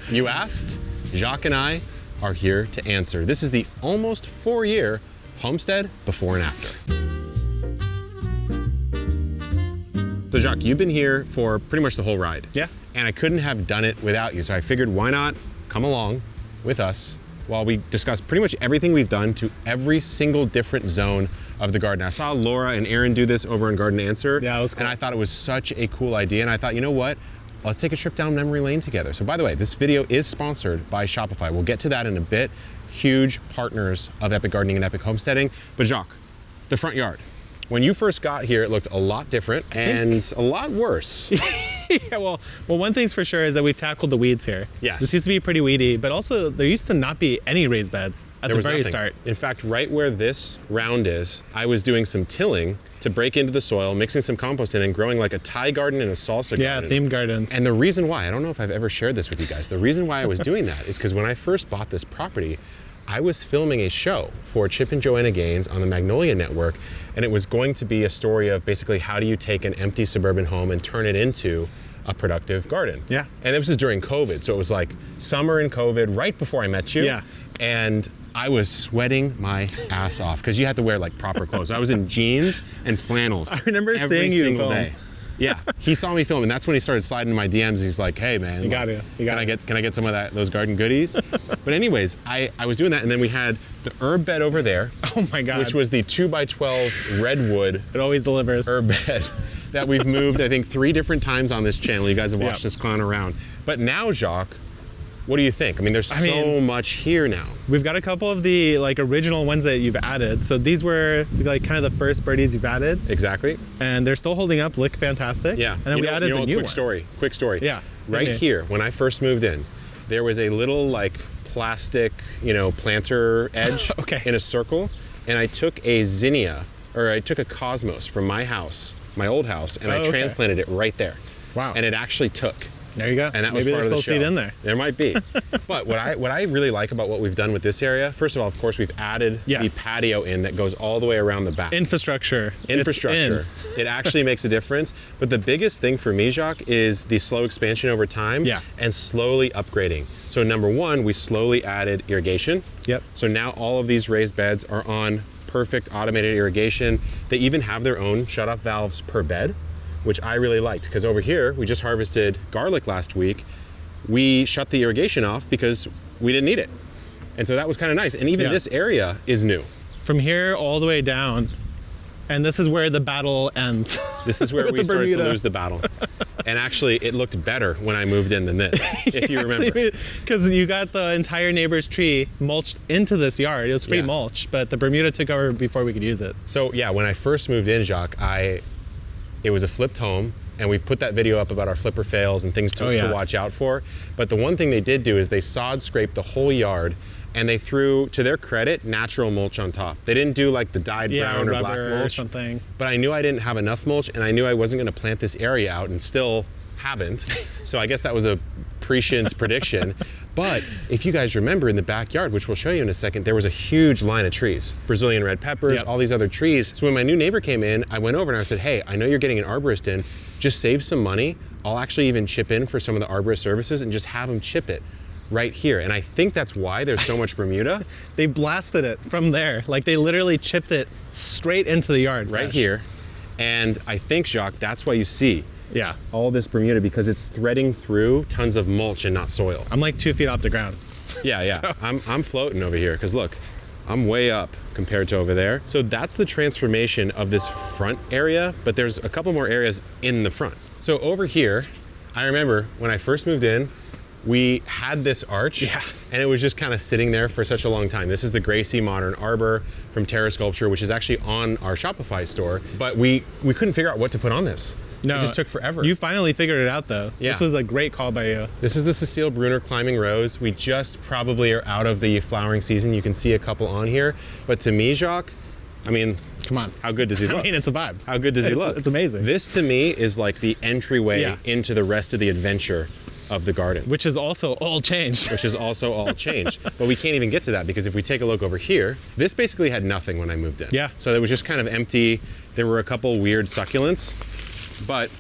You asked, Jacques and I are here to answer. This is the almost 4-year Homestead before and after. So Jacques, you've been here for pretty much the whole ride. Yeah. And I couldn't have done it without you. So I figured, why not come along with us while we discuss pretty much everything we've done to every single different zone of the garden. I saw Laura and Aaron do this over on Garden Answer. Yeah, it was cool. And I thought it was such a cool idea. And I thought, you know what? Let's take a trip down memory lane together. So by the way, this video is sponsored by Shopify. We'll get to that in a bit. Huge partners of Epic Gardening and Epic Homesteading. But Jacques, the front yard. When you first got here, it looked a lot different and a lot worse. Yeah, well, one thing's for sure is that we tackled the weeds here. Yes. This used to be pretty weedy, but also there used to not be any raised beds at the very start. In fact, right where this round is, I was doing some tilling to break into the soil, mixing some compost in and growing like a Thai garden and a salsa garden. Yeah, themed gardens. And the reason why, I don't know if I've ever shared this with you guys, the reason why I was doing that is because when I first bought this property, I was filming a show for Chip and Joanna Gaines on the Magnolia Network, and it was going to be a story of basically how do you take an empty suburban home and turn it into a productive garden. Yeah. And this was during COVID, so it was like summer and COVID, right before I met you. Yeah. And I was sweating my ass off because you had to wear like proper clothes. I was in jeans and flannels. I remember every seeing you single film. day. Yeah, he saw me film, and that's when he started sliding in my DMs. And he's like, "Hey, man, can I get some of those garden goodies?" But anyways, I was doing that, and then we had the herb bed over there. Oh my God! Which was the 2x12 redwood. It always delivers. Herb bed that we've moved, I think, 3 different times on this channel. You guys have watched us clown around. But now, Jacques, what do you think? I mean, there's so much here now. We've got a couple of the original ones that you've added. So these were like kind of the first birdies you've added. Exactly. And they're still holding up, look fantastic. Yeah. And then we added the new one. Quick story. Yeah. Right here, when I first moved in, there was a little like plastic, planter edge in a circle. And I took a zinnia, or I took a cosmos from my house, my old house, and I transplanted it right there. Wow. And it actually took. There you go. And that was Maybe part of the there's show. still seed in there. There might be. But what I really like about what we've done with this area, first of all, of course, we've added the patio in that goes all the way around the back. Infrastructure. It actually makes a difference. But the biggest thing for me, Jacques, is the slow expansion over time and slowly upgrading. So number one, we slowly added irrigation. Yep. So now all of these raised beds are on perfect automated irrigation. They even have their own shutoff valves per bed, which I really liked, because over here, we just harvested garlic last week. We shut the irrigation off because we didn't need it. And so that was kind of nice. And even this area is new. From here all the way down, and this is where the battle ends. This is where we started to lose the battle. And actually, it looked better when I moved in than this, if you remember. Because you got the entire neighbor's tree mulched into this yard. It was free mulch, but the Bermuda took over before we could use it. So yeah, when I first moved in, Jacques, it was a flipped home, and we've put that video up about our flipper fails and things to watch out for. But the one thing they did do is they sod scraped the whole yard, and they threw, to their credit, natural mulch on top. They didn't do like the dyed brown or black mulch. Or something. But I knew I didn't have enough mulch, and I knew I wasn't gonna plant this area out, and still haven't. So I guess that was a prescient prediction. But if you guys remember in the backyard, which we'll show you in a second, there was a huge line of trees. Brazilian red peppers, all these other trees. So when my new neighbor came in, I went over and I said, hey, I know you're getting an arborist in, just save some money. I'll actually even chip in for some of the arborist services and just have them chip it right here. And I think that's why there's so much Bermuda. They blasted it from there. Like they literally chipped it straight into the yard. Right here. And I think, Jacques, that's why you see all this Bermuda, because it's threading through tons of mulch and not soil. I'm like 2 feet off the ground. Yeah. So. I'm floating over here, because look, I'm way up compared to over there. So that's the transformation of this front area, but there's a couple more areas in the front. So over here, I remember when I first moved in, we had this arch, and it was just kind of sitting there for such a long time. This is the Gracie Modern Arbor from Terra Sculpture, which is actually on our Shopify store, but we couldn't figure out what to put on this. No, it just took forever. You finally figured it out though. Yeah. This was a great call by you. This is the Cecile Brunner Climbing Rose. We just probably are out of the flowering season. You can see a couple on here, but to me, Jacques, I mean, come on. How good does he look? I mean, it's a vibe. How good does he look? It's amazing. This to me is like the entryway into the rest of the adventure of the garden. Which is also all changed. But we can't even get to that, because if we take a look over here, this basically had nothing when I moved in. Yeah. So it was just kind of empty. There were a couple weird succulents, but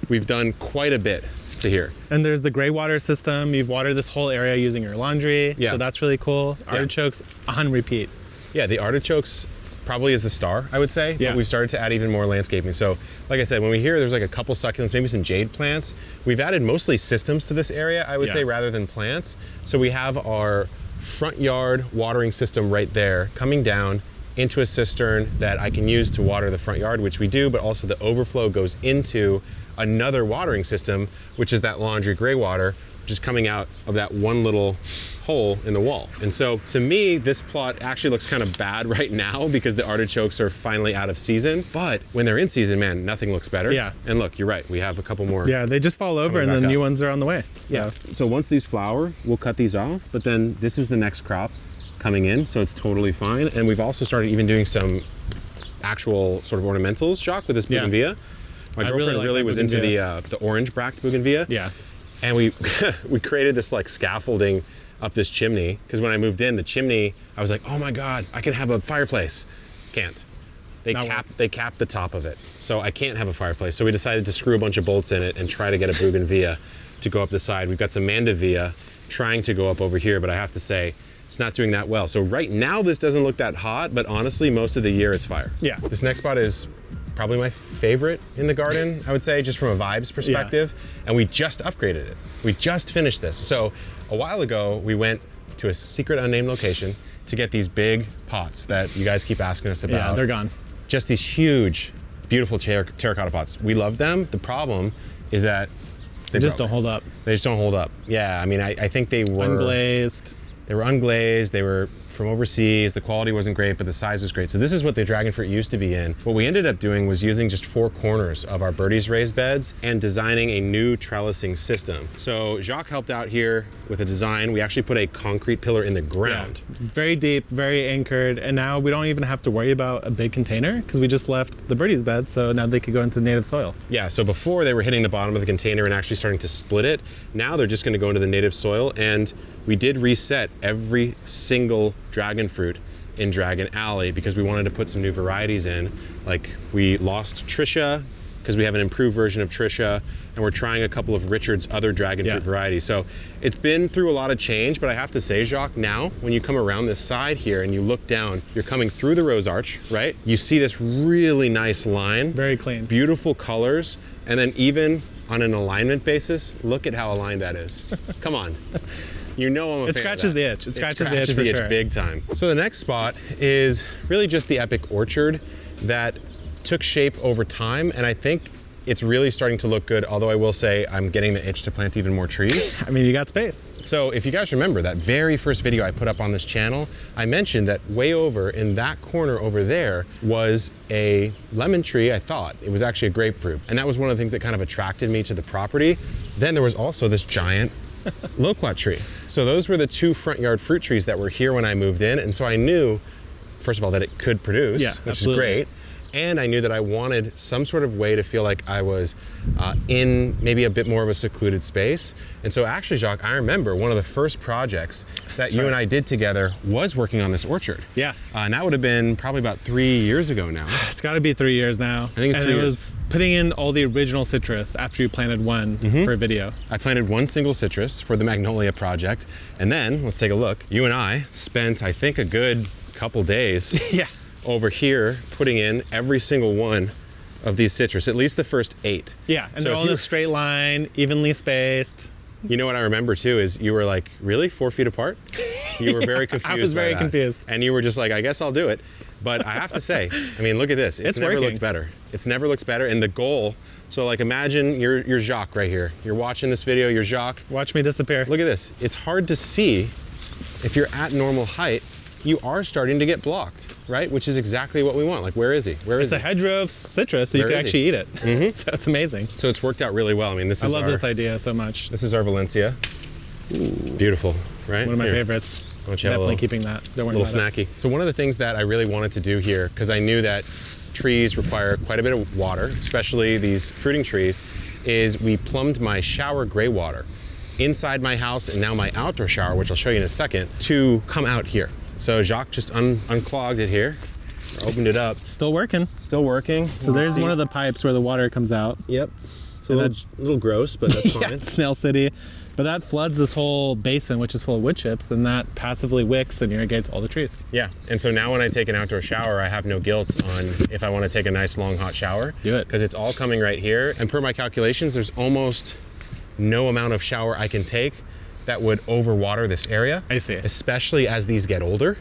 we've done quite a bit to here. And there's the gray water system. You've watered this whole area using your laundry. Yeah. So that's really cool. Artichokes on repeat. Yeah, the artichokes probably is the star, I would say. Yeah. But we've started to add even more landscaping. So like I said, when we hear there's like a couple succulents, maybe some jade plants, we've added mostly systems to this area, I would say, rather than plants. So we have our front yard watering system right there coming down into a cistern that I can use to water the front yard, which we do, but also the overflow goes into another watering system, which is that laundry gray water, which is coming out of that one little hole in the wall. And so to me, this plot actually looks kind of bad right now because the artichokes are finally out of season, but when they're in season, man, nothing looks better. Yeah. And look, you're right, we have a couple more. Yeah, they just fall over and back then up. new ones are on the way. So. Yeah. So once these flower, we'll cut these off, but then this is the next crop coming in, so it's totally fine. And we've also started even doing some actual sort of ornamentals, Jacques, with this bougainvillea. My girlfriend really was into the orange bract bougainvillea. Yeah. And we we created this like scaffolding up this chimney, because when I moved in, the chimney, I was like, oh my God, I can have a fireplace. Can't. They capped the top of it. So I can't have a fireplace. So we decided to screw a bunch of bolts in it and try to get a bougainvillea to go up the side. We've got some mandevilla trying to go up over here, but I have to say, it's not doing that well. So right now, this doesn't look that hot, but honestly, most of the year it's fire. Yeah. This next spot is probably my favorite in the garden, I would say, just from a vibes perspective. And we just upgraded it. We just finished this. So a while ago, we went to a secret unnamed location to get these big pots that you guys keep asking us about. Yeah, they're gone. Just these huge, beautiful terracotta pots. We love them. The problem is that They just don't hold up. They just don't hold up. Yeah, I mean, I think they were Unglazed. They were unglazed, they were from overseas, the quality wasn't great, but the size was great. So this is what the dragon fruit used to be in. What we ended up doing was using just 4 corners of our birdies raised beds and designing a new trellising system. So Jacques helped out here with a design. We actually put a concrete pillar in the ground. Yeah. Very deep, very anchored, and now we don't even have to worry about a big container because we just left the birdies bed, so now they could go into native soil. Yeah, so before they were hitting the bottom of the container and actually starting to split it. Now they're just gonna go into the native soil, and we did reset every single dragon fruit in Dragon Alley because we wanted to put some new varieties in. Like we lost Trisha because we have an improved version of Trisha, and we're trying a couple of Richard's other dragon fruit varieties. So it's been through a lot of change, but I have to say, Jacques, now when you come around this side here and you look down, you're coming through the rose arch, right? You see this really nice line. Very clean. Beautiful colors, and then even on an alignment basis, look at how aligned that is. Come on. You know I'm a fan of that. It scratches the itch. It scratches the itch for sure. Big time. So the next spot is really just the epic orchard that took shape over time, and I think it's really starting to look good, although I will say I'm getting the itch to plant even more trees. I mean, you got space. So if you guys remember that very first video I put up on this channel, I mentioned that way over in that corner over there was a lemon tree, I thought. It was actually a grapefruit. And that was one of the things that kind of attracted me to the property. Then there was also this giant loquat tree. So those were the 2 front yard fruit trees that were here when I moved in. And so I knew, first of all, that it could produce, which is great. And I knew that I wanted some sort of way to feel like I was in maybe a bit more of a secluded space. And so actually, Jacques, I remember one of the first projects that you and I did together was working on this orchard. Yeah. And that would have been probably about 3 years ago now. It's got to be 3 years now. I think it's 3 years. And it was putting in all the original citrus after you planted one for a video. I planted 1 single citrus for the Magnolia project. And then, let's take a look. You and I spent, I think, a good couple days over here putting in every single one of these citrus, at least the first 8. Yeah, and so they're all in a straight line, evenly spaced. You know what I remember too is you were like, really, 4 feet apart? You were very confused. I was very confused. And you were just like, I guess I'll do it. But I have to say, I mean, look at this. It's never looks better. It's never looks better. And the goal, so like imagine you're Jacques right here. You're watching this video, you're Jacques. Watch me disappear. Look at this. It's hard to see if you're at normal height. You are starting to get blocked, right? Which is exactly what we want. Like, where is he? Where is he? It's a hedgerow of citrus, so you can actually eat it. So it's amazing. So it's worked out really well. I mean, this is I love this idea so much. This is our Valencia. Ooh. Beautiful, right? One of my favorites. Definitely keeping that. Don't worry about it. Little snacky. So one of the things that I really wanted to do here, because I knew that trees require quite a bit of water, especially these fruiting trees, is we plumbed my shower gray water inside my house and now my outdoor shower, which I'll show you in a second, to come out here. So Jacques just unclogged it here, or opened it up. Still working. Still working. So there's one of the pipes where the water comes out. Yep. It's a little gross, but that's fine. Yeah, Snail City. But that floods this whole basin, which is full of wood chips, and that passively wicks and irrigates all the trees. Yeah, and so now when I take an outdoor shower, I have no guilt on if I want to take a nice long hot shower. Do it. Because it's all coming right here. And per my calculations, there's almost no amount of shower I can take that would overwater this area. I see. Especially as these get older.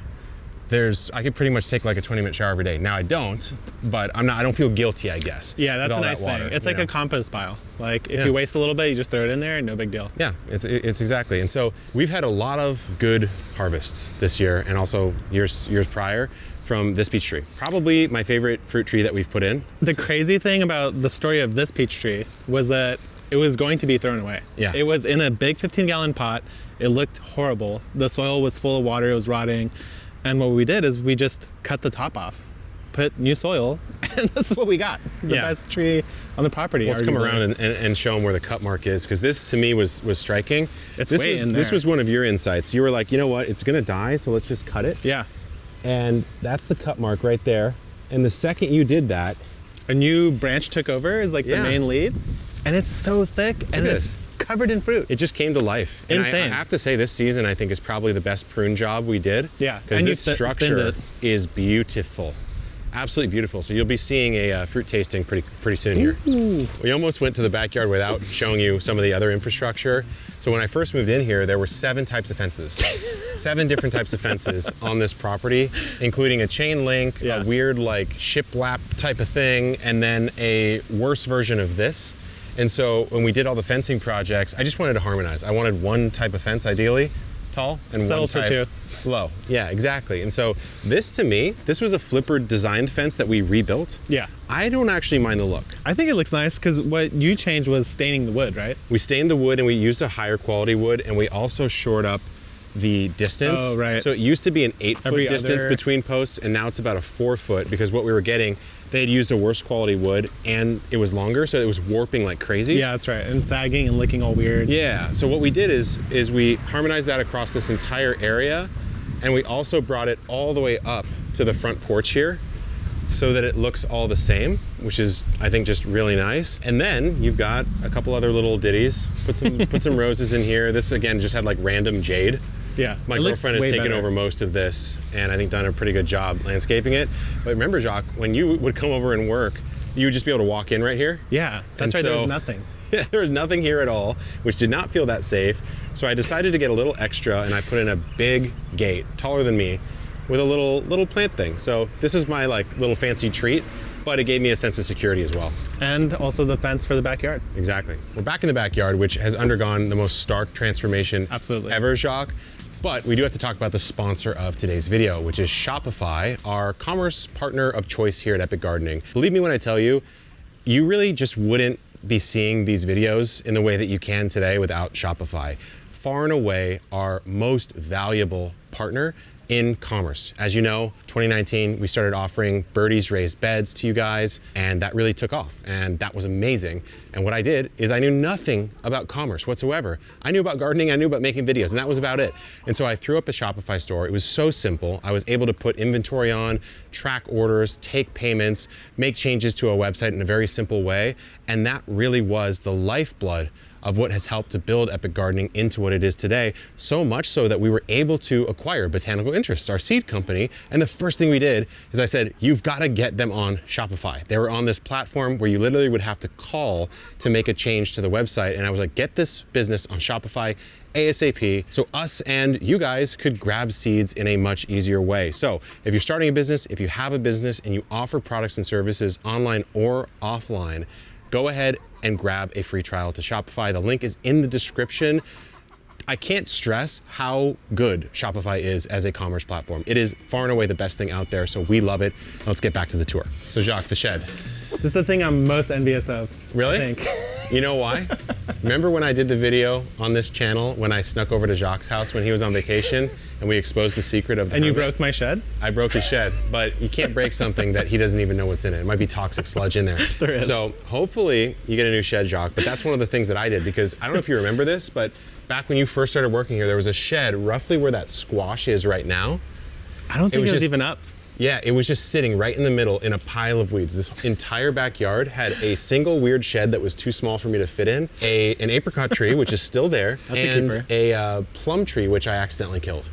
I could pretty much take like a 20-minute shower every day. Now I don't, but I don't feel guilty, I guess. Yeah, that's with a all nice that water, thing. It's like you know? a compost pile. Like if you waste a little bit, you just throw it in there, no big deal. Yeah, it's exactly. And so we've had a lot of good harvests this year and also years prior from this peach tree. Probably my favorite fruit tree that we've put in. The crazy thing about the story of this peach tree was that it was going to be thrown away. Yeah. It was in a big 15-gallon pot. It looked horrible. The soil was full of water, it was rotting. And what we did is we just cut the top off, put new soil, and this is what we got. The best tree on the property. Let's come around and show them where the cut mark is, because this to me was striking. It's this way was in this there. was one of your insights. You were like, you know what, it's gonna die, so let's just cut it. Yeah. And that's the cut mark right there. And the second you did that, A new branch took over as like the main lead, and it's so thick and it's covered in fruit. it just came to life. And I Insane. have to say, this season I think is probably the best prune job we did. Yeah, Because and you this thinned structure it. is beautiful. Absolutely beautiful. So you'll be seeing a fruit tasting pretty soon here. Ooh. We almost went to the backyard without showing you some of the other infrastructure. So when I first moved in here, there were 7 types of fences. 7 different types of fences on this property, including a chain link, a weird like shiplap type of thing, and then a worse version of this. And so when we did all the fencing projects, I just wanted to harmonize. I wanted one type of fence, ideally tall, and Settle one for type low. Yeah, exactly. And so this, to me, this was a flipper designed fence that we rebuilt. Yeah. I don't actually mind the look. I think it looks nice because what you changed was staining the wood, right? We stained the wood and we used a higher quality wood, and we also shored up the distance. Oh, right. So it used to be an 8-foot Every distance other- between posts, and now it's about a 4-foot, because what we were getting, they had used a worse quality wood and it was longer, so it was warping like crazy. Yeah, that's right. And sagging and looking all weird. Yeah, so what we did is we harmonized that across this entire area, and we also brought it all the way up to the front porch here so that it looks all the same, which is, I think, just really nice. And then you've got a couple other little ditties. Put some roses in here. This, again, just had like random jade. Yeah. My it looks girlfriend has way taken better. over most of this, and I think done a pretty good job landscaping it. But remember, Jacques, when you would come over and work, you would just be able to walk in right here. Yeah, that's right. And so- There's nothing. There was nothing here at all, which did not feel that safe. So I decided to get a little extra, and I put in a big gate, taller than me, with a little plant thing. So this is my like little fancy treat, but it gave me a sense of security as well. And also the fence for the backyard. Exactly. We're back in the backyard, which has undergone the most stark transformation Absolutely. ever, Jacques. But we do have to talk about the sponsor of today's video, which is Shopify, our commerce partner of choice here at Epic Gardening. Believe me when I tell you, you really just wouldn't be seeing these videos in the way that you can today without Shopify. Far and away our most valuable partner in commerce. As you know, 2019, we started offering Birdie's raised beds to you guys, and that really took off, and that was amazing. And what I did is I knew nothing about commerce whatsoever. I knew about gardening, I knew about making videos, and that was about it. And so I threw up a Shopify store. It was so simple. I was able to put inventory on, track orders, take payments, make changes to a website in a very simple way, and that really was the lifeblood of what has helped to build Epic Gardening into what it is today, so much so that we were able to acquire Botanical Interests, our seed company. And the first thing we did is I said, you've got to get them on Shopify. They were on this platform where you literally would have to call to make a change to the website. And I was like, get this business on Shopify ASAP, so us and you guys could grab seeds in a much easier way. So if you're starting a business, if you have a business and you offer products and services online or offline, go ahead and grab a free trial to Shopify. The link is in the description. I can't stress how good Shopify is as a commerce platform. It is far and away the best thing out there, so we love it. Let's get back to the tour. So Jacques, the shed. This is the thing I'm most envious of. Really? I think. You know why? Remember when I did the video on this channel when I snuck over to Jacques' house when he was on vacation and we exposed the secret of the And you hermit? broke my shed? I broke his shed, but you can't break something that he doesn't even know what's in it. It might be toxic sludge in there. There is. So hopefully you get a new shed, Jacques, but that's one of the things that I did, because I don't know if you remember this, but back when you first started working here, there was a shed roughly where that squash is right now. I don't think it was just- even up. Yeah, it was just sitting right in the middle in a pile of weeds. This entire backyard had a single weird shed that was too small for me to fit in, an apricot tree, which is still there, and a plum tree, which I accidentally killed.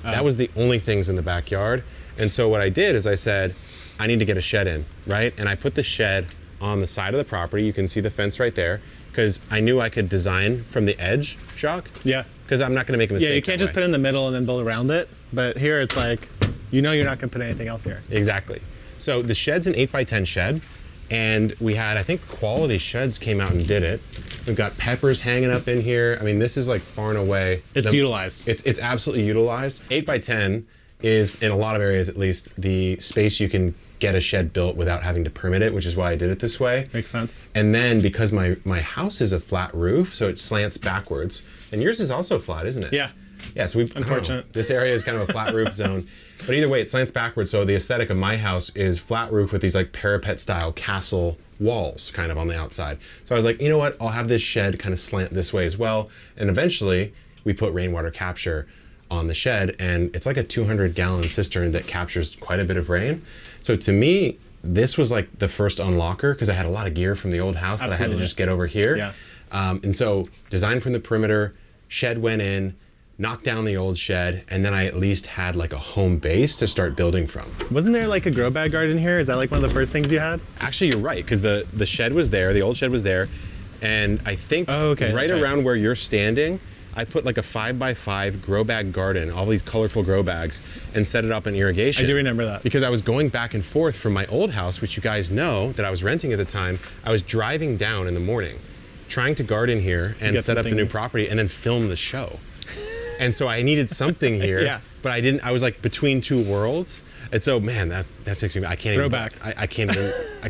That was the only things in the backyard. And so what I did is I said, I need to get a shed in, right? And I put the shed on the side of the property. You can see the fence right there, because I knew I could design from the edge, Jacques. Yeah. Because I'm not going to make a mistake. Yeah, you can't just put it in the middle and then build around it. But here it's like, you know you're not going to put anything else here. Exactly. So the shed's an 8x10 shed, and we had, I think, Quality Sheds came out and did it. We've got peppers hanging up in here. I mean, this is like far and away. It's utilized. It's absolutely utilized. 8x10 is, in a lot of areas at least, the space you can get a shed built without having to permit it, which is why I did it this way. Makes sense. And then because my house is a flat roof, so it slants backwards. And yours is also flat, isn't it? Yeah. Yeah, so Unfortunate. This area is kind of a flat roof zone. But either way, it slants backwards, so the aesthetic of my house is flat roof with these like parapet style castle walls kind of on the outside. So I was like, you know what, I'll have this shed kind of slant this way as well. And eventually we put rainwater capture on the shed, and it's like a 200-gallon cistern that captures quite a bit of rain. So to me, this was like the first unlocker, because I had a lot of gear from the old house that I had to just get over here. Yeah. And so designed from the perimeter, shed went in, knocked down the old shed, and then I at least had like a home base to start building from. Wasn't there like a grow bag garden here? Is that like one of the first things you had? Actually, you're right, because the shed was there, the old shed was there, and I think right around where you're standing, I put like a 5x5 grow bag garden, all these colorful grow bags, and set it up in irrigation. I do remember that. Because I was going back and forth from my old house, which you guys know that I was renting at the time. I was driving down in the morning, trying to garden here and set up the new property and then film the show. And so I needed something here, but I was like between two worlds. And so, man, that makes me, I can't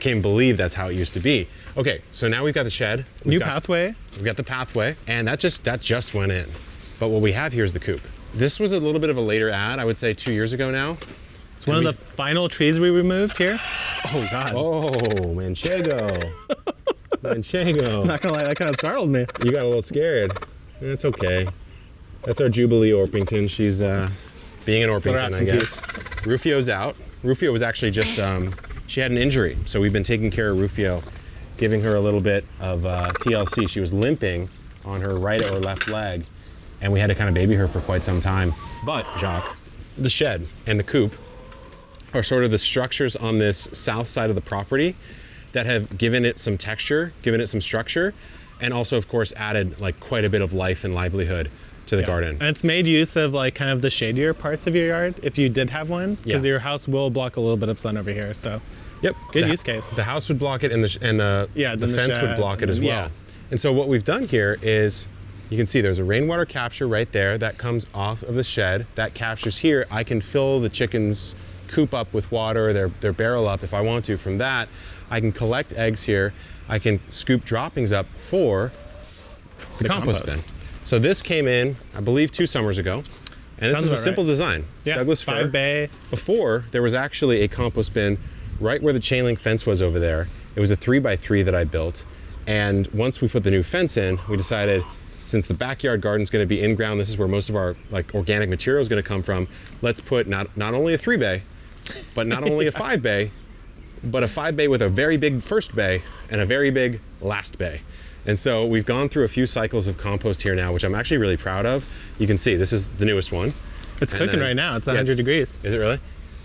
even believe that's how it used to be. Okay, so now we've got the shed. New pathway. We've got the pathway, and that just went in. But what we have here is the coop. This was a little bit of a later ad, I would say 2 years ago now. It's one of the final trees we removed here. Oh, God. Oh, Manchego. Manchego. Not gonna lie, that kind of startled me. You got a little scared. That's okay. That's our Jubilee Orpington. She's being an Orpington, I guess. Rufio's out. Rufio was actually just, she had an injury. So we've been taking care of Rufio, giving her a little bit of TLC. She was limping on her right or left leg, and we had to kind of baby her for quite some time. But, Jacques, the shed and the coop are sort of the structures on this south side of the property that have given it some texture, given it some structure, and also, of course, added like quite a bit of life and livelihood to the garden. And it's made use of like kind of the shadier parts of your yard, if you did have one, because your house will block a little bit of sun over here. So, good use case. The house would block it, and the fence would block it as well. Yeah. And so what we've done here is, you can see there's a rainwater capture right there that comes off of the shed. That captures here. I can fill the chickens' coop up with water, their barrel up if I want to. From that, I can collect eggs here. I can scoop droppings up for the compost bin. So this came in, I believe, 2 summers ago. And this is a simple design. Yeah, Douglas fir. 5 bay. Before, there was actually a compost bin right where the chain link fence was over there. It was a 3x3 that I built. And once we put the new fence in, we decided, since the backyard garden's gonna be in ground, this is where most of our like organic material is gonna come from, let's put not only a 3 bay, but not only a 5 bay, but a 5 bay with a very big first bay and a very big last bay. And so we've gone through a few cycles of compost here now, which I'm actually really proud of. You can see this is the newest one. It's cooking right now. It's 100 degrees. Is it really?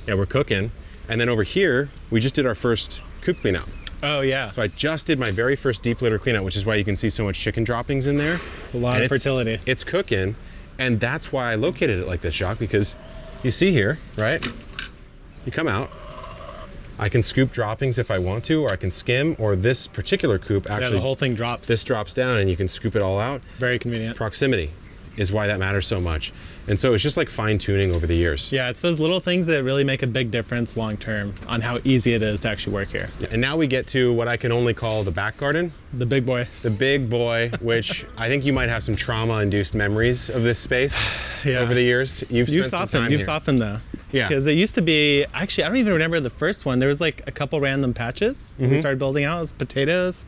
Yeah, we're cooking. And then over here, we just did our first coop clean out. Oh, yeah. So I just did my very first deep litter clean out, which is why you can see so much chicken droppings in there. A lot of fertility. It's cooking. And that's why I located it like this, Jacques, because you see here, right? You come out. I can scoop droppings if I want to, or I can skim, or this particular coop actually, the whole thing drops. This drops down and you can scoop it all out. Very convenient. Proximity is why that matters so much. And so it's just like fine tuning over the years. Yeah, it's those little things that really make a big difference long term on how easy it is to actually work here. And now we get to what I can only call the back garden. The big boy. The big boy, which I think you might have some trauma-induced memories of this space over the years. You've softened though. Yeah. Because it used to be, actually, I don't even remember the first one. There was like a couple random patches when we started building out. It was potatoes,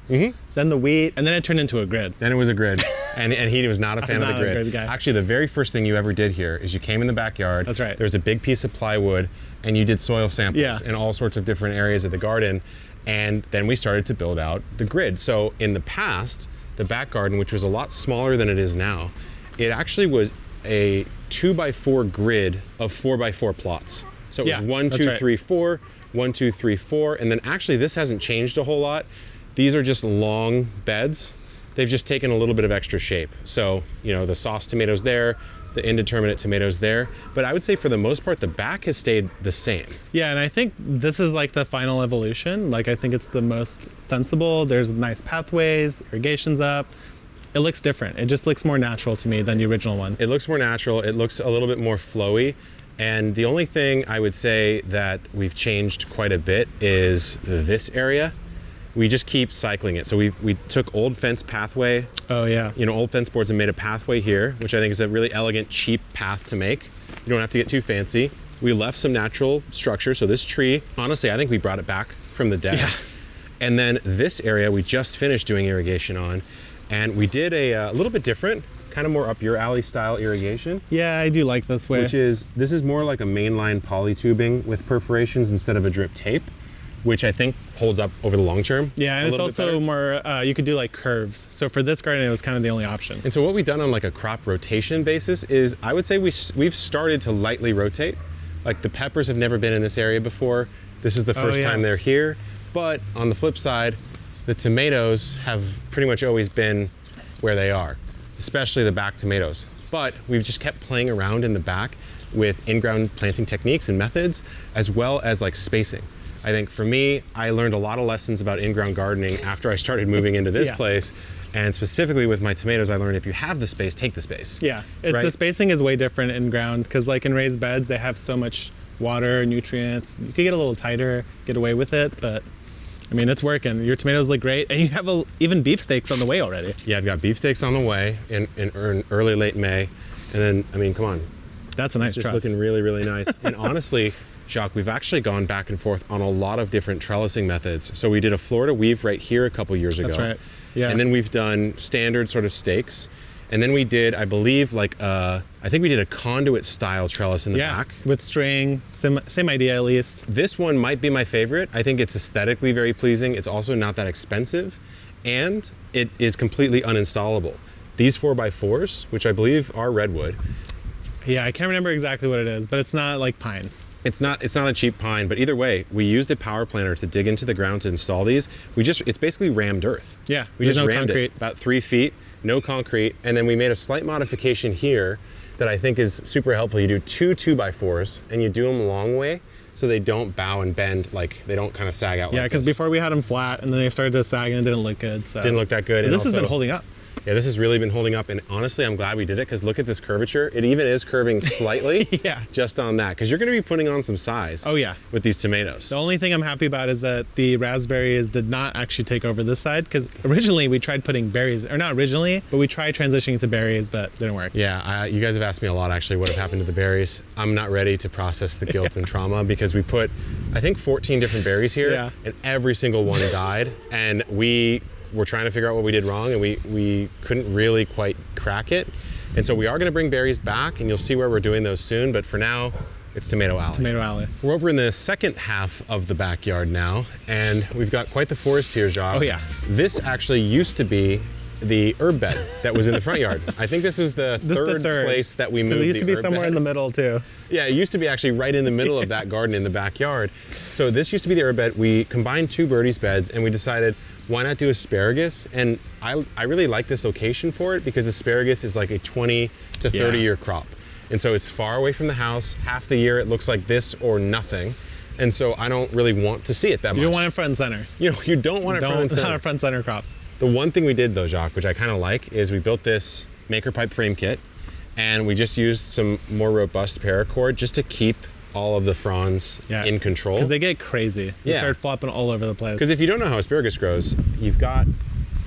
then the wheat, and then it turned into a grid. Then it was a grid, and he was not a fan of the not a grid. grid guy. Actually, the very first thing you ever did here is you came in the backyard. That's right. There's a big piece of plywood, and you did soil samples in all sorts of different areas of the garden, and then we started to build out the grid. So in the past, the back garden, which was a lot smaller than it is now, it actually was a 2x4 grid of 4x4 plots. So it was 1, 2, 3, 4, 1, 2, 3, 4, and then actually this hasn't changed a whole lot. These are just long beds. They've just taken a little bit of extra shape. So, the sauce tomatoes there, the indeterminate tomatoes there. But I would say for the most part, the back has stayed the same. Yeah, and I think this is like the final evolution. Like, I think it's the most sensible. There's nice pathways, irrigation's up. It looks different. It just looks more natural to me than the original one. It looks more natural. It looks a little bit more flowy. And the only thing I would say that we've changed quite a bit is this area. We just keep cycling it. So we took old fence pathway. Oh yeah. Old fence boards and made a pathway here, which I think is a really elegant, cheap path to make. You don't have to get too fancy. We left some natural structure. So this tree, honestly, I think we brought it back from the dead. Yeah. And then this area we just finished doing irrigation on, and we did a little bit different, kind of more up your alley style irrigation. Yeah, I do like this way. This is more like a mainline poly tubing with perforations instead of a drip tape, which I think holds up over the long term. Yeah, and it's also more, you could do like curves. So for this garden, it was kind of the only option. And so what we've done on like a crop rotation basis is, I would say we've started to lightly rotate. Like the peppers have never been in this area before. This is the first time they're here. But on the flip side, the tomatoes have pretty much always been where they are, especially the back tomatoes. But we've just kept playing around in the back with in-ground planting techniques and methods, as well as like spacing. I think for me, I learned a lot of lessons about in-ground gardening after I started moving into this place. And specifically with my tomatoes, I learned if you have the space, take the space. Yeah, right? The spacing is way different in ground, because like in raised beds, they have so much water, nutrients. You could get a little tighter, get away with it, but I mean, it's working. Your tomatoes look great, and you have even beefsteaks on the way already. Yeah, I've got beefsteaks on the way in early, late May. And then, I mean, come on. That's a nice It's just truss. looking really, really nice. And honestly, Jacques, we've actually gone back and forth on a lot of different trellising methods. So we did a Florida weave right here a couple years ago. That's right. Yeah. And then we've done standard sort of stakes. And then we did, I believe, I think we did a conduit style trellis in the back. With string, same idea at least. This one might be my favorite. I think it's aesthetically very pleasing. It's also not that expensive, and it is completely uninstallable. These 4x4s, which I believe are redwood. Yeah, I can't remember exactly what it is, but it's not like pine. It's not a cheap pine, but either way, we used a power planter to dig into the ground to install these. It's basically rammed earth. Yeah, we just no rammed concrete. it about 3 feet, no concrete, and then we made a slight modification here that I think is super helpful. You do 2x4s, and you do them a long way so they don't bow and bend, like they don't kind of sag out. Yeah, like because before we had them flat, and then they started to sag, and it didn't look good. So didn't look that good. But And this has also, been holding up. Yeah, this has really been holding up, and honestly, I'm glad we did it, because look at this curvature. It even is curving slightly. Yeah. Just on that, because you're going to be putting on some size. Oh yeah. With these tomatoes. The only thing I'm happy about is that the raspberries did not actually take over this side, because originally we tried putting berries, or not originally, but we tried transitioning to berries, but it didn't work. Yeah, you guys have asked me a lot actually what have happened to the berries. I'm not ready to process the guilt and trauma, because we put, I think, 14 different berries here, and every single one died, and we're trying to figure out what we did wrong, and we couldn't really quite crack it. And so we are going to bring berries back, and you'll see where we're doing those soon, but for now, it's Tomato Alley. Tomato Alley. We're over in the second half of the backyard now, and we've got quite the forest here, Jacques. Oh yeah. This actually used to be the herb bed that was in the front yard. I think this is the third place that we moved. It used to be somewhere in the middle too. Yeah, it used to be actually right in the middle of that garden in the backyard. So this used to be the herb bed. We combined 2 birdies beds, and we decided, why not do asparagus? And I really like this location for it, because asparagus is like a 20 to 30 year crop. And so it's far away from the house. Half the year it looks like this or nothing. And so I don't really want to see it that much. You don't want it front and center. You don't want it front and center. Not a front center crop. The one thing we did though, Jacques, which I kind of like, is we built this maker pipe frame kit, and we just used some more robust paracord just to keep all of the fronds in control. Because they get crazy. They start flopping all over the place. Because if you don't know how asparagus grows, you've got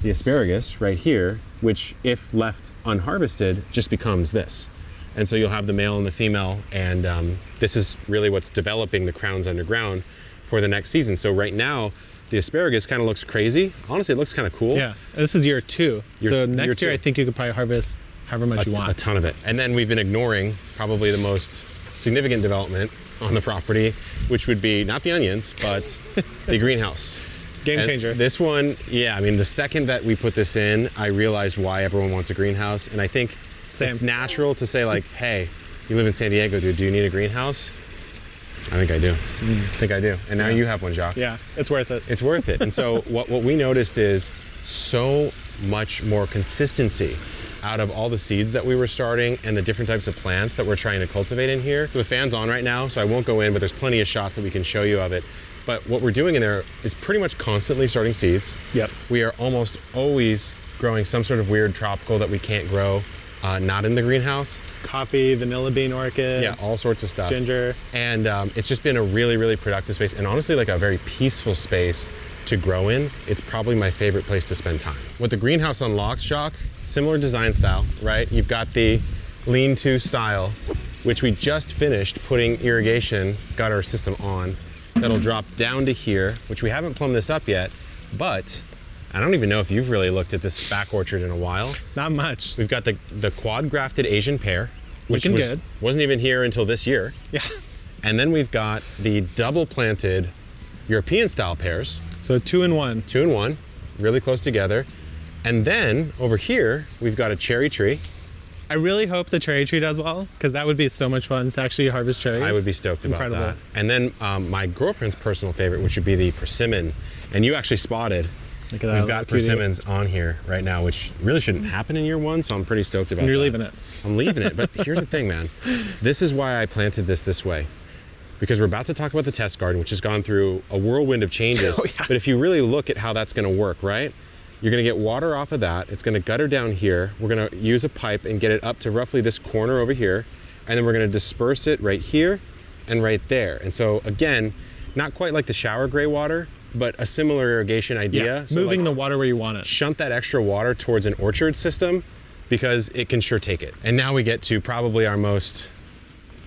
the asparagus right here, which if left unharvested, just becomes this. And so you'll have the male and the female, and this is really what's developing the crowns underground for the next season. So right now, The asparagus kind of looks crazy. Honestly, it looks kind of cool. Yeah, this is year 2. So next year, two. I think you could probably harvest however much you want. A ton of it. And then we've been ignoring probably the most significant development on the property, which would be not the onions, but the greenhouse. Game changer. And this one, yeah, I mean, the second that we put this in, I realized why everyone wants a greenhouse. And I think it's natural to say like, hey, you live in San Diego, dude, do you need a greenhouse? I think I do. I think I do. And now you have one, Jacques. Yeah, it's worth it. It's worth it. And so what we noticed is so much more consistency out of all the seeds that we were starting and the different types of plants that we're trying to cultivate in here. So the fan's on right now, so I won't go in, but there's plenty of shots that we can show you of it. But what we're doing in there is pretty much constantly starting seeds. Yep. We are almost always growing some sort of weird tropical that we can't grow, not in the greenhouse. Coffee, vanilla bean orchid. Yeah, all sorts of stuff. Ginger. And it's just been a really, really productive space, and honestly like a very peaceful space to grow in. It's probably my favorite place to spend time. What the greenhouse unlocks, Jacques, similar design style, right? You've got the lean-to style, which we just finished putting irrigation gutter system on. That'll drop down to here, which we haven't plumbed this up yet, but I don't even know if you've really looked at this back orchard in a while. Not much. We've got the quad grafted Asian pear, which good. wasn't even here until this year. Yeah. And then we've got the double planted European style pears. So 2 in 1. 2 in 1, really close together. And then over here, we've got a cherry tree. I really hope the cherry tree does well, because that would be so much fun to actually harvest cherries. I would be stoked about that. And then my girlfriend's personal favorite, which would be the persimmon. And you actually spotted, Look at that, we've got persimmons on here right now, which really shouldn't happen in year 1, so I'm pretty stoked about that. You're leaving it. I'm leaving it, but here's the thing, man. This is why I planted this way. Because we're about to talk about the test garden, which has gone through a whirlwind of changes. Oh, yeah. But if you really look at how that's gonna work, right? You're gonna get water off of that. It's gonna gutter down here. We're gonna use a pipe and get it up to roughly this corner over here. And then we're gonna disperse it right here and right there. And so again, not quite like the shower gray water, but a similar irrigation idea. Yeah, so moving like, the water where you want it. Shunt that extra water towards an orchard system because it can sure take it. And now we get to probably our most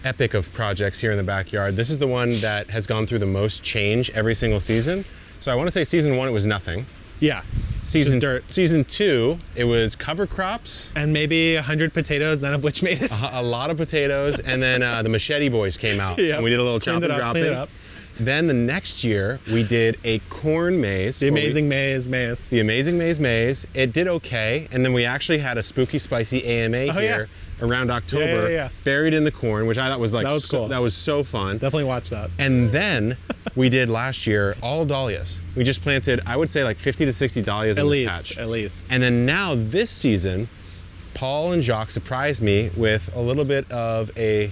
epic of projects here in the backyard. This is the one that has gone through the most change every single season. So I want to say season 1, it was nothing. Yeah. Season dirt. Season 2, it was cover crops. And maybe 100 potatoes, none of which made it. A lot of potatoes, and then the machete boys came out. Yeah. And we did a little Cleaned chopping it up, cleaned it up. Then the next year, we did a corn maze. The amazing maze. The amazing maze. It did okay, and then we actually had a spooky spicy AMA here around October, buried in the corn, which I thought was like that was cool. That was so fun. Definitely watch that. And then we did last year all dahlias. We just planted, I would say like 50 to 60 dahlias in this patch. At least. And then now this season, Paul and Jacques surprised me with a little bit of a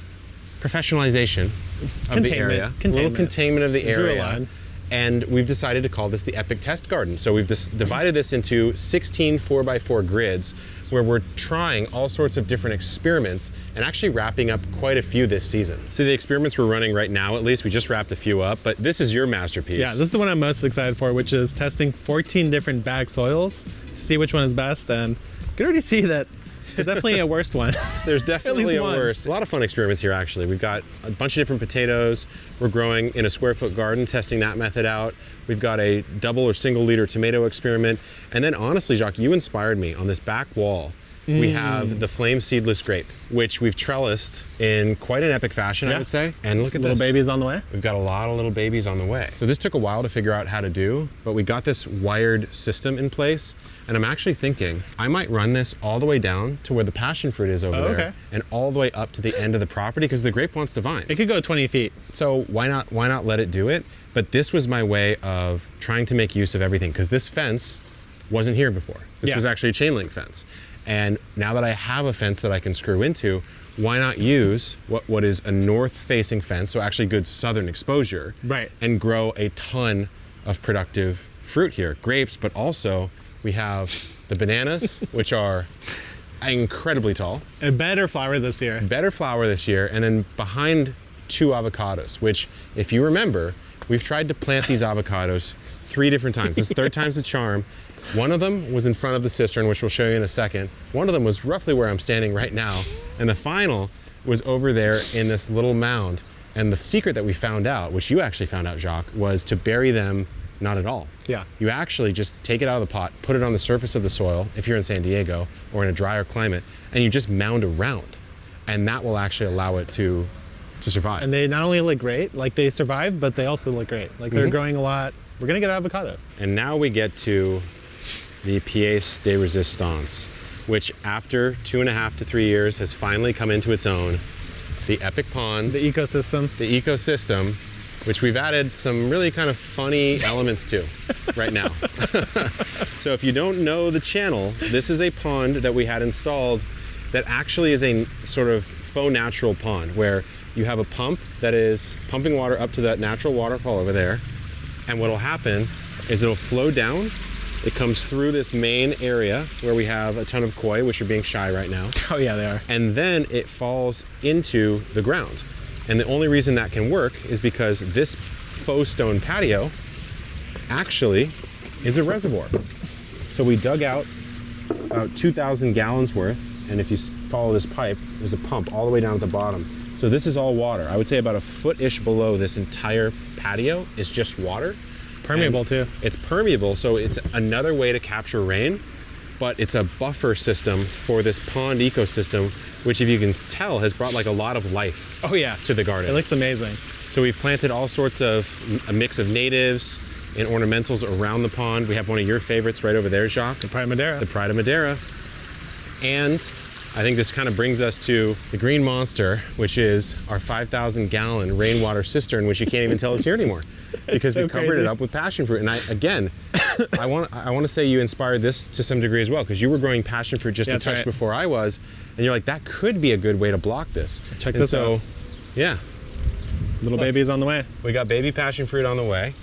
professionalization of the area. A little containment of the area. And we've decided to call this the Epic Test Garden. So we've divided this into 16 4x4 grids where we're trying all sorts of different experiments and actually wrapping up quite a few this season. So the experiments we're running right now, at least, we just wrapped a few up, but this is your masterpiece. Yeah, this is the one I'm most excited for, which is testing 14 different bag soils, see which one is best, and you can already see that there's definitely a worst one. There's definitely a worst. A lot of fun experiments here, actually. We've got a bunch of different potatoes. We're growing in a square foot garden, testing that method out. We've got a double or single liter tomato experiment. And then honestly, Jacques, you inspired me. On this back wall, we have the flame seedless grape, which we've trellised in quite an epic fashion, I would say. And look at little this. babies on the way. We've got a lot of little babies on the way. So this took a while to figure out how to do, but we got this wired system in place. And I'm actually thinking I might run this all the way down to where the passion fruit is over there, and all the way up to the end of the property because the grape wants to vine. It could go 20 feet. So why not let it do it? But this was my way of trying to make use of everything because this fence wasn't here before. This was actually a chain link fence. And now that I have a fence that I can screw into, why not use what is a north-facing fence, so actually good southern exposure, and grow a ton of productive fruit here, grapes, but also we have the bananas, which are incredibly tall. A better flower this year. Better flower this year, and then behind 2 avocados, which, if you remember, we've tried to plant these avocados 3 different times. This third time's the charm. One of them was in front of the cistern, which we'll show you in a second. One of them was roughly where I'm standing right now. And the final was over there in this little mound. And the secret that we found out, which you actually found out, Jacques, was to bury them Not at all. Yeah. You actually just take it out of the pot, put it on the surface of the soil, if you're in San Diego or in a drier climate, and you just mound around. And that will actually allow it to survive. And they not only look great, like they survive, but they also look great. Like they're growing a lot. We're gonna get avocados. And now we get to the pièce de résistance, which after 2.5 to 3 years has finally come into its own. The epic ponds. The ecosystem. The ecosystem, which we've added some really kind of funny elements to right now. So if you don't know the channel, this is a pond that we had installed that actually is a sort of faux natural pond where you have a pump that is pumping water up to that natural waterfall over there. And what'll happen is it'll flow down. It comes through this main area where we have a ton of koi, which are being shy right now. Oh yeah, they are. And then it falls into the ground. And the only reason that can work is because this faux stone patio actually is a reservoir. So we dug out about 2,000 gallons worth. And if you follow this pipe, there's a pump all the way down at the bottom. So this is all water. I would say about a foot-ish below this entire patio is just water. Permeable And too. It's permeable, so it's another way to capture rain, but it's a buffer system for this pond ecosystem, which if you can tell has brought like a lot of life Oh yeah. to the garden. It looks amazing. So we've planted all sorts of, a mix of natives and ornamentals around the pond. We have one of your favorites right over there, Jacques. The Pride of Madeira. The Pride of Madeira. And I think this kind of brings us to the green monster, which is our 5,000 gallon rainwater cistern, which you can't even tell is here anymore because so we covered crazy. it up with passion fruit. And I want to say you inspired this to some degree as well, because you were growing passion fruit just a That's touch right. before I was, and you're like, that could be a good way to block this. Check and this so, out. yeah, Little baby's on the way. we got baby passion fruit on the way,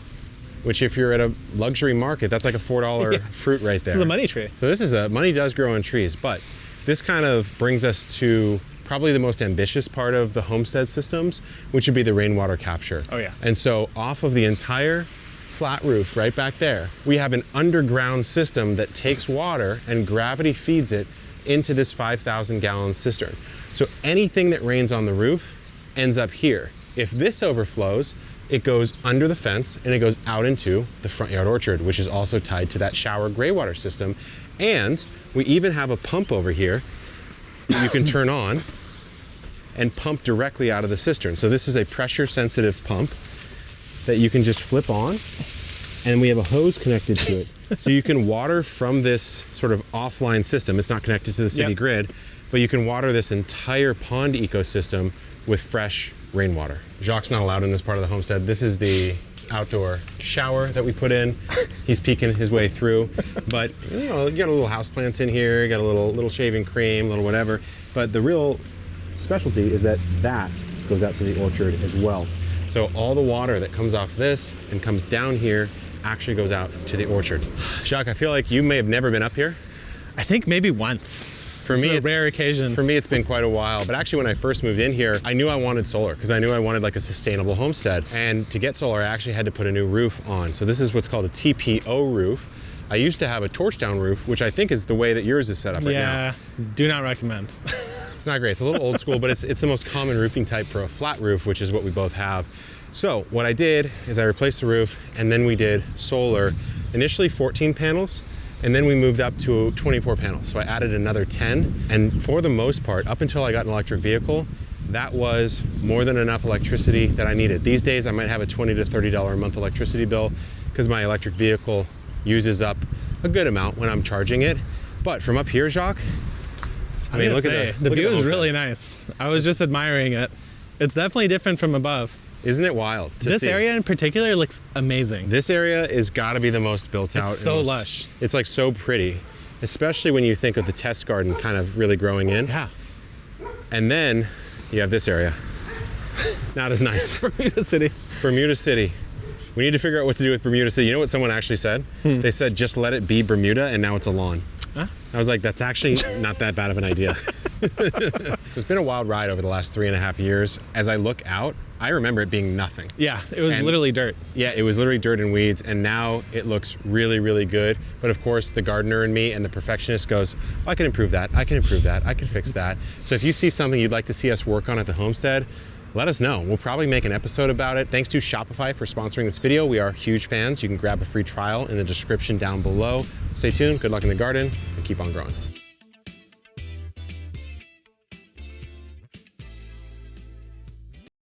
which if you're at a luxury market, that's like a $4 fruit right there. This is a money tree. So this is money does grow on trees, but this kind of brings us to probably the most ambitious part of the homestead systems, which would be the rainwater capture. Oh, yeah. And so off of the entire flat roof right back there, we have an underground system that takes water and gravity feeds it into this 5,000 gallon cistern. So anything that rains on the roof ends up here. If this overflows, it goes under the fence and it goes out into the front yard orchard, which is also tied to that shower gray water system. And we even have a pump over here that you can turn on and pump directly out of the cistern. So this is a pressure sensitive pump that you can just flip on, and we have a hose connected to it. So you can water from this sort of offline system. It's not connected to the city Yep. grid, but you can water this entire pond ecosystem with fresh rainwater. Jacques' not allowed in this part of the homestead. This is the outdoor shower that we put in. He's peeking his way through, but you know, you got a little house plants in here, you got a little shaving cream, a little whatever. But the real specialty is that goes out to the orchard as well. So all the water that comes off this and comes down here actually goes out to the orchard. Jacques, I feel like you may have never been up here. I think maybe once. For me, a it's rare occasion. For me, it's been quite a while. But actually, when I first moved in here, I knew I wanted solar because I knew I wanted like a sustainable homestead. And to get solar, I actually had to put a new roof on. So this is what's called a TPO roof. I used to have a torch down roof, which I think is the way that yours is set up right now. Yeah, do not recommend. It's not great. It's a little old school, but it's the most common roofing type for a flat roof, which is what we both have. So what I did is I replaced the roof, and then we did solar. Initially 14 panels, and then we moved up to 24 panels. So I added another 10, and for the most part, up until I got an electric vehicle, that was more than enough electricity that I needed. These days, I might have a $20 to $30 a month electricity bill because my electric vehicle uses up a good amount when I'm charging it. But from up here, Jacques, I mean, look at the view is homestead. really nice. I was just admiring it. It's definitely different from above. Isn't it wild to This see? area in particular looks amazing. This area is gotta be the most built out. It's so and most- lush. It's like so pretty, especially when you think of the test garden kind of really growing in. Yeah. And then you have this area. Not as nice. Bermuda City. Bermuda City. We need to figure out what to do with Bermuda City. You know what someone actually said? They said, just let it be Bermuda, and now it's a lawn. Huh? I was like, that's actually not that bad of an idea. So it's been a wild ride over the last 3.5 years. As I look out, I remember it being nothing. Yeah, it was And- literally dirt. Yeah, it was literally dirt and weeds, and now it looks really, really good. But of course, the gardener in me and the perfectionist goes, I can improve that, I can improve that, I can fix that. So if you see something you'd like to see us work on at the homestead, let us know. We'll probably make an episode about it. Thanks to Shopify for sponsoring this video. We are huge fans. You can grab a free trial in the description down below. Stay tuned, good luck in the garden, and keep on growing.